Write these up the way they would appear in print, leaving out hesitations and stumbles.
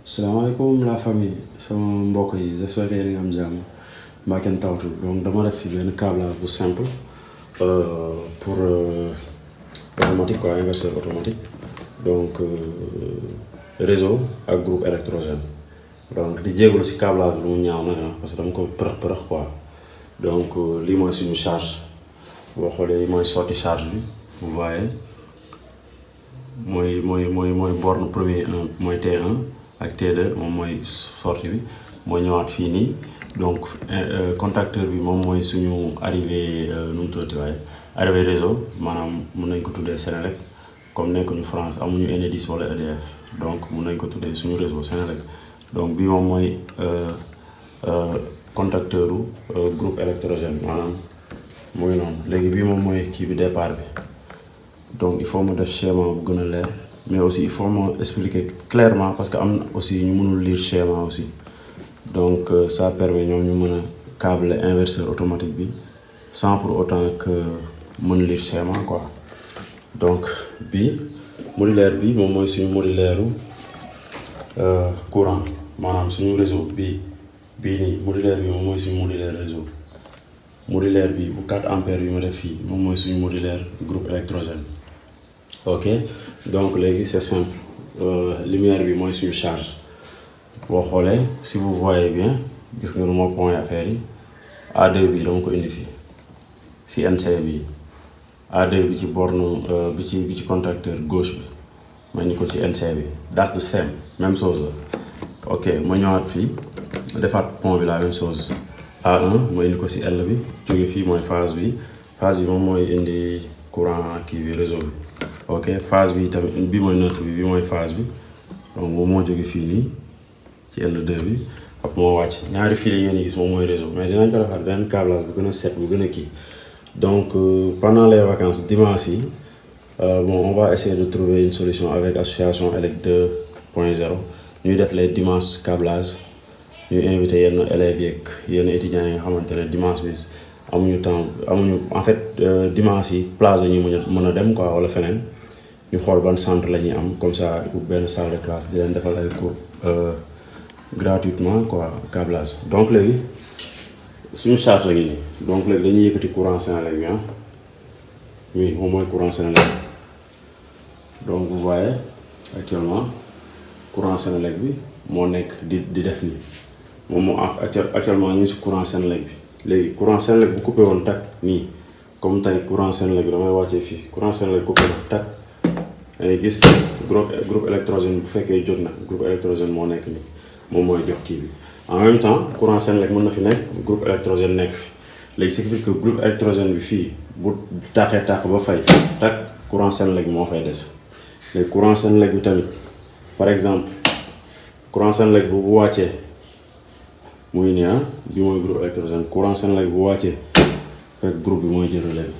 Salaamaaleykum la famille sama mbokk yi j'espère que yéen a ngi am jàmm mbaa kenn tawtul donc dama def fi benn câblage bu simple pour automatique quoi, inverseur automatique donc réseau ak groupe électrogène donc di jégalu si câblage bi lu mu ñaaw na parce que dama ko përëx quoi donc lii mooy suñu charge boo xoolee mooy sortie charge bi vous voyez mooy borne premier 1 mooy T1 ak T2 moom mooy sortie bi mooy ñëwaat fii nii donc contacteur bi moom mooy suñu arrivé nu mu tuddati waaye arrivé réseau maanaam mun nañ ko tuddee Sénélec comme nekkuñu France amuñu Enedis wala EDF donc mun nañ ko tuddee suñu réseau Sénélec donc bii moom mooy contacteur groupe électrogène maanaam muy noonu léegi bii moom mooy kii bi départ bi donc il faut ma def schéma bu gën a leer mais aussi il faut ma expliquer clairement parce que am na aussi ñu mënul lire schéma aussi donc ça permet ñoom ñu mën a câbler inverseur automatique bi sans pour autant que mën lire schéma quoi donc bii modulaire bi moom mooy suñu modulaire courant maanaam suñu réseau bii nii modulaire bi moom mooy suñu modulaire réseau modulaire bi bu 4 ampères bi ma def fii moom mooy suñu modulaire groupe électrogène ok donc léegi c'est simple lumière bi mooy suñu charge boo xoolee si vous voyez bien gis nga nu ma point affaire yi A2 bi dama ko indi fii si NC bi A2 bi ci borne bi ci contacteur gauche bi ma ni ko ci NC bi that's the same même chose la ok ma ñëwaat fii defaat pont bi la même chose A1 ma indi ko si L bi jóge fii mooy phase bi moom mooy indi courant kii bi réseau bi ok phase bi tamit bi mooy neutre bi mooy phase bi donc moom moo jóge fii nii ci L2 bi ak moo wàcc ñaari fil yi ngeen gis moom mooy réseau mais dinañ ko defaat benn câblage bu gën a set bu gën a kii donc pendant les vacances dimanche yi bon on va essayer de trouver une solution avec association Elec 2.0 ñuy def les dimanches câblage ñuy invité yenn élèves yeeg yenn étudiants yi nga xamante ne dimanche bi amuñu temps amuñu en fait dimanche yi place la ñuy mën a dem quoi wala feneen ñu xool ban centre la ñuy am comme ça pour benn salle de classe di leen defal ay cours gratuitement quoi câblage donc léegi suñu charge la ngi nii donc léegi dañuy yëkkati courant Sénélec bi oui moom mooy courant Sénélec donc vous voyez actuellement courant Sénélec bi moo nekk di def nii moom moo actuellement ñu ngi si courant Sénélec bi léegi courant Sénélec bu coupé woon tak nii comme tey courant Sénélec bi damay wàccee fii courant Sénélec coupé na tak dangay gis groupe électrogène bu fekkee jóg na groupe électrogène moo nekk nii moom mooy jox kii bi en même temps courant Sénélec mën na fi nekk groupe électrogène nekk fi léegi ce qui veut dire que groupe électrogène bi fii bu tàqee tàq ba fay tak courant Sénélec bi moo fay des léegi courant Sénélec bi tamit par exemple courant Sénélec bu wàccee muy nii bi mooy groupe électrogène courant Sénélec bu wàccee fekk groupe bi mooy jël relais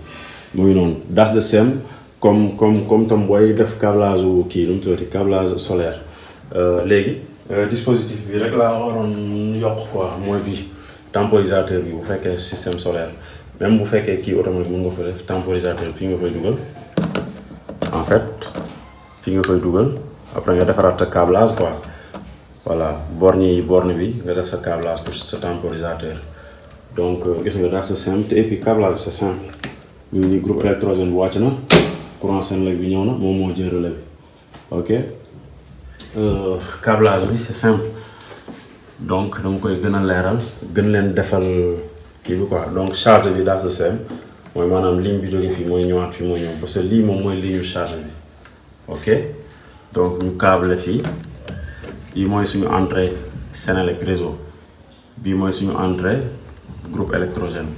bi muy noonu that's the same comme tam booy def câblage kii nu mu tuddati câblage solaire léegi dispositif bi rek laa waroon yokk quoi mooy bi temporisateur bi bu fekkee système solaire même bu fekkee kii automatique mën nga fa def temporisateur fii nga koy dugal en fait fii nga koy dugal après nga defaraat sa câblage quoi voilà borne bi nga def sa câblage pour sa temporisateur donc gis nga daal c'est simple et puis câblage bi c'est simple ñu ni groupe électrogène bu wàcc na courant Sénélec bi ñëw na moom moo jël relais bi ok câblage bi c'est simple donc dama koy gën a leeral gën leen defal kii bi quoi donc charge bi daal c'est simple mooy maanaam ligne bi jóge fii mooy ñëwaat fii mooy ñëw parce que lii moom mooy ligne charge bi ok donc ñu câble fii bii mooy suñu entrée Sénélec réseau bii mooy suñu entrée groupe électrogène